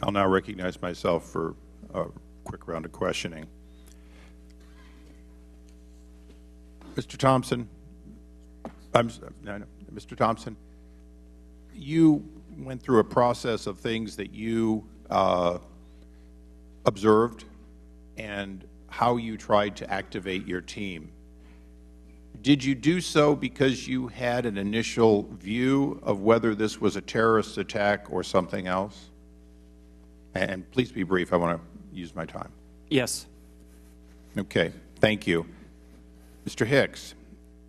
I'll now recognize myself for a quick round of questioning. Mr. Thompson, Mr. Thompson, you went through a process of things that you observed and how you tried to activate your team. Did you do so because you had an initial view of whether this was a terrorist attack or something else? And please be brief. I want to use my time. Yes. Okay. Thank you. Mr. Hicks,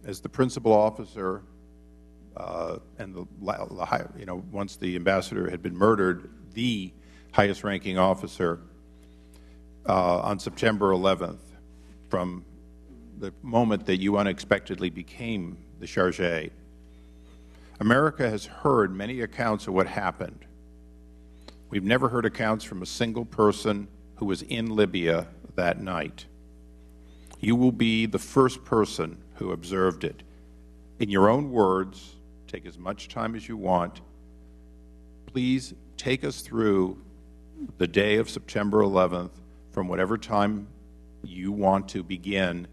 as the principal officer and once the ambassador had been murdered, the highest-ranking officer on September 11th, from the moment that you unexpectedly became the chargé, America has heard many accounts of what happened. We've never heard accounts from a single person who was in Libya that night. You will be the first person who observed it. In your own words, take as much time as you want. Please take us through the day of September 11th, from whatever time you want to begin,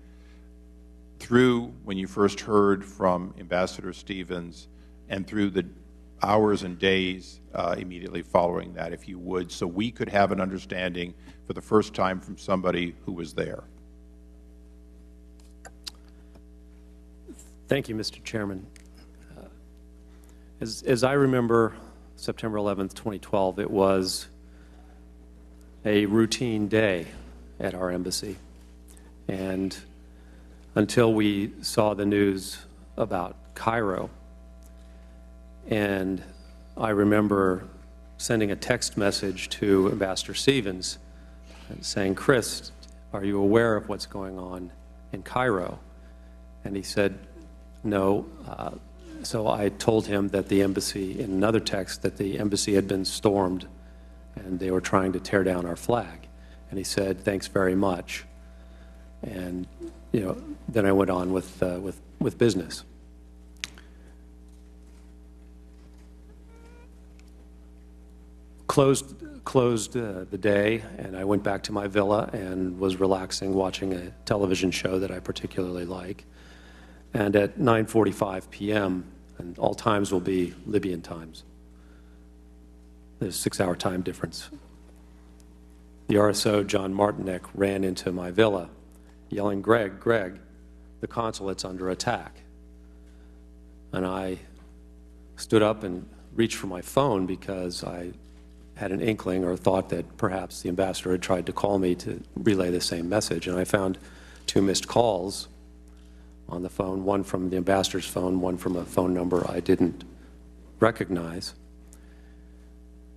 through when you first heard from Ambassador Stevens, and through the hours and days immediately following that, if you would, so we could have an understanding for the first time from somebody who was there. Thank you, Mr. Chairman. As I remember September 11th, 2012, it was a routine day at our embassy. And until we saw the news about Cairo, and I remember sending a text message to Ambassador Stevens saying, "Chris, are you aware of what's going on in Cairo?" And he said, "No." So I told him that the embassy, in another text, that the embassy had been stormed and they were trying to tear down our flag. And he said, "Thanks very much." And then I went on with business. Closed the day, and I went back to my villa and was relaxing, watching a television show that I particularly like. And at 9:45 p.m., and all times will be Libyan times, there's a 6-hour time difference, the RSO, John Martinek, ran into my villa yelling, "Greg, Greg, the consulate's under attack." And I stood up and reached for my phone because I had an inkling or thought that perhaps the ambassador had tried to call me to relay the same message. And I found 2 missed calls on the phone, one from the ambassador's phone, one from a phone number I didn't recognize.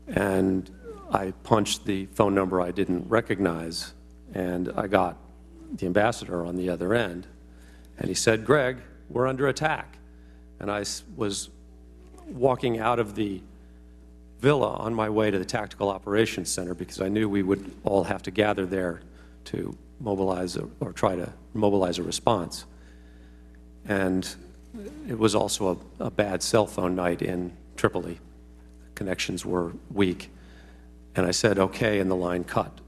And I punched the phone number I didn't recognize, and I got the ambassador on the other end. And he said, "Greg, we're under attack." And I was walking out of the villa on my way to the Tactical Operations Center because I knew we would all have to gather there to mobilize or try to mobilize a response. And it was also a bad cell phone night in Tripoli. Connections were weak. And I said, "Okay," and the line cut.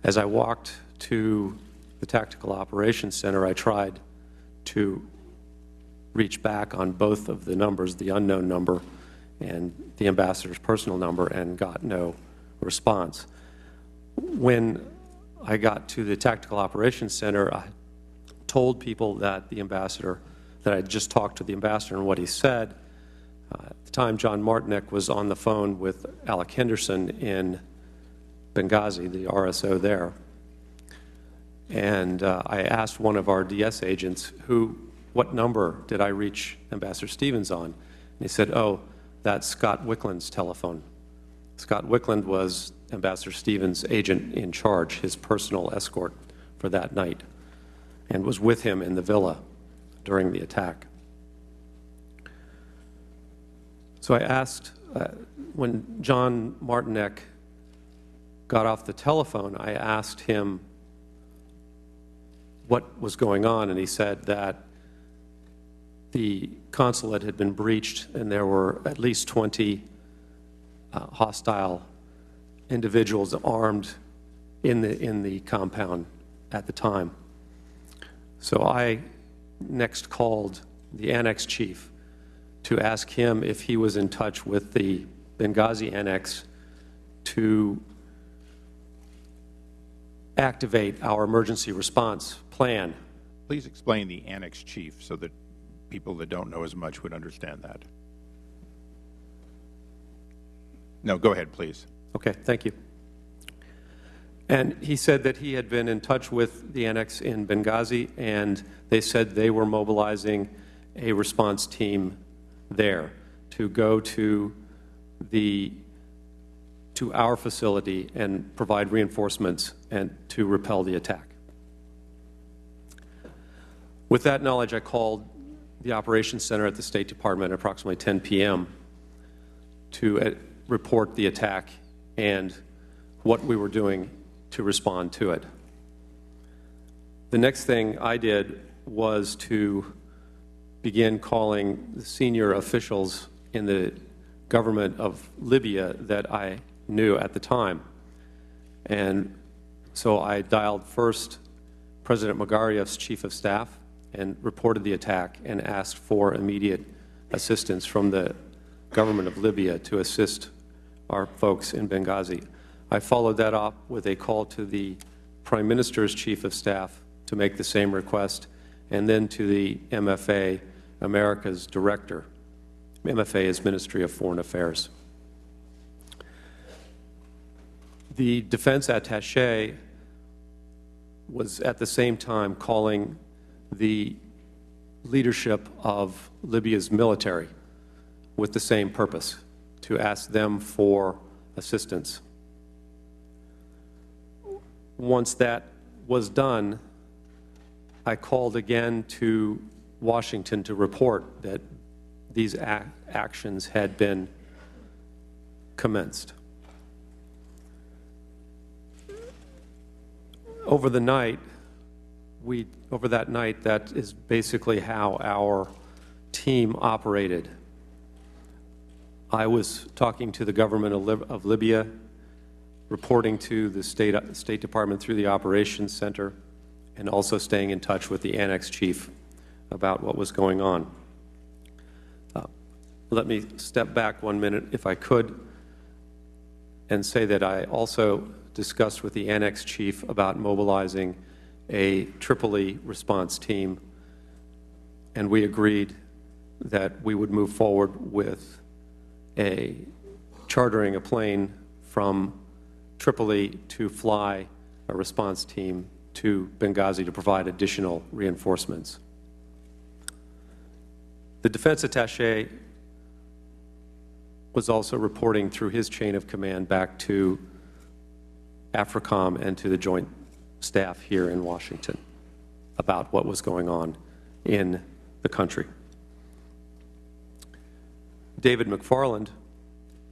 As I walked to the Tactical Operations Center, I tried to reach back on both of the numbers, the unknown number and the ambassador's personal number, and got no response. When I got to the Tactical Operations Center, I told people that the ambassador, that I had just talked to the ambassador and what he said. At the time, John Martinek was on the phone with Alec Henderson in Benghazi, the RSO there. And I asked one of our DS agents, what number did I reach Ambassador Stevens on? And he said, "Oh, that's Scott Wickland's telephone." Scott Wickland was Ambassador Stevens' agent in charge, his personal escort for that night, and was with him in the villa during the attack. So I asked, when John Martinek got off the telephone, I asked him what was going on, and he said that the consulate had been breached and there were at least 20 hostile individuals armed in the compound at the time. So I next called the annex chief to ask him if he was in touch with the Benghazi annex to activate our emergency response plan. Please explain the annex chief so that people that don't know as much would understand that. No, go ahead, please. Okay, thank you. And he said that he had been in touch with the annex in Benghazi, and they said they were mobilizing a response team there to go to our facility and provide reinforcements and to repel the attack. With that knowledge, I called the operations center at the State Department at approximately 10 p.m. to report the attack and what we were doing to respond to it. The next thing I did was to begin calling the senior officials in the government of Libya that I knew at the time. And so I dialed first President Magariev's chief of staff and reported the attack and asked for immediate assistance from the government of Libya to assist our folks in Benghazi. I followed that up with a call to the Prime Minister's chief of staff to make the same request, and then to the MFA, America's director. MFA is Ministry of Foreign Affairs. The defense attaché was at the same time calling the leadership of Libya's military with the same purpose, to ask them for assistance. Once that was done, I called again to Washington to report that these actions had been commenced. Over that night, that is basically how our team operated. I was talking to the government of Libya, reporting to the State Department through the Operations Center, and also staying in touch with the annex chief about what was going on. Let me step back 1 minute, if I could, and say that I also discussed with the annex chief about mobilizing a Tripoli response team, and we agreed that we would move forward with chartering a plane from Tripoli to fly a response team to Benghazi to provide additional reinforcements. The defense attaché was also reporting through his chain of command back to AFRICOM and to the joint staff here in Washington about what was going on in the country. David McFarland,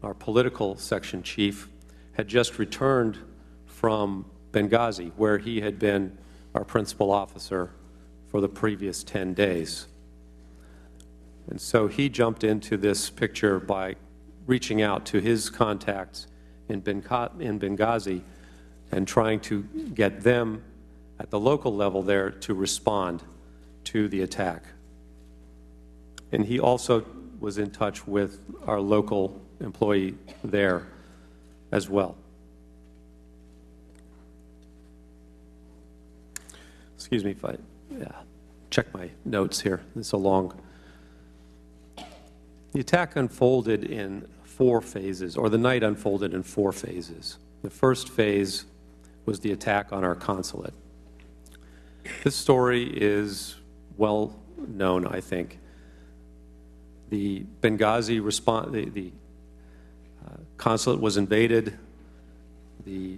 our political section chief, had just returned from Benghazi, where he had been our principal officer for the previous 10 days. And so he jumped into this picture by reaching out to his contacts in Benghazi and trying to get them at the local level there to respond to the attack. And he also was in touch with our local employee there as well. Excuse me if I check my notes here. This is a long. The attack unfolded in 4 phases, or the night unfolded in 4 phases. The first phase was the attack on our consulate. This story is well known, I think. The Benghazi response, the consulate was invaded. The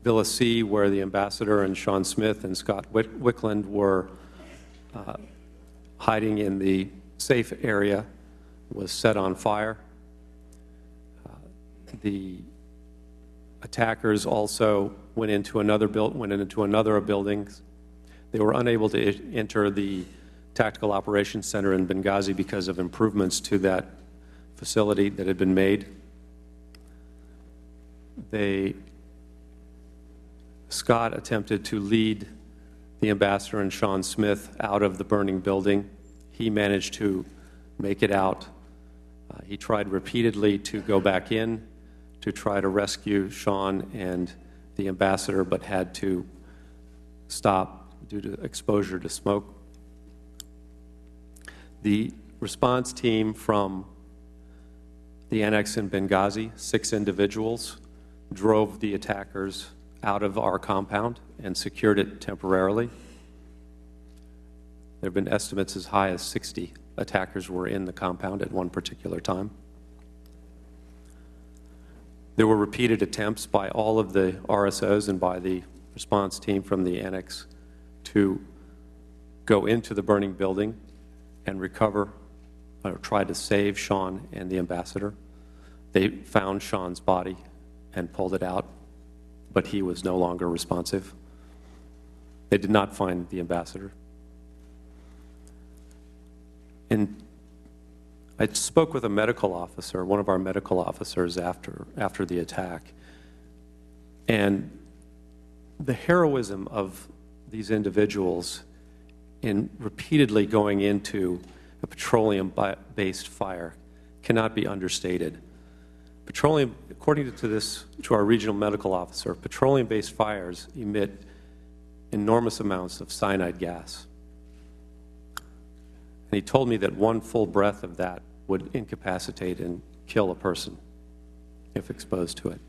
Villa C, where the ambassador and Sean Smith and Scott Wickland were hiding in the safe area, was set on fire. The attackers also went into another of buildings. They were unable to enter the Tactical Operations Center in Benghazi because of improvements to that facility that had been made. Scott attempted to lead the ambassador and Sean Smith out of the burning building. He managed to make it out. He tried repeatedly to go back in to try to rescue Sean and the ambassador, but had to stop due to exposure to smoke. The response team from the annex in Benghazi, 6 individuals, drove the attackers out of our compound and secured it temporarily. There have been estimates as high as 60 attackers were in the compound at one particular time. There were repeated attempts by all of the RSOs and by the response team from the annex to go into the burning building and recover or try to save Sean and the ambassador. They found Sean's body and pulled it out, but he was no longer responsive. They did not find the ambassador. And I spoke with a medical officer, one of our medical officers after the attack, and the heroism of these individuals in repeatedly going into a petroleum-based fire cannot be understated. Petroleum, according to our regional medical officer, petroleum-based fires emit enormous amounts of cyanide gas. And he told me that one full breath of that would incapacitate and kill a person if exposed to it.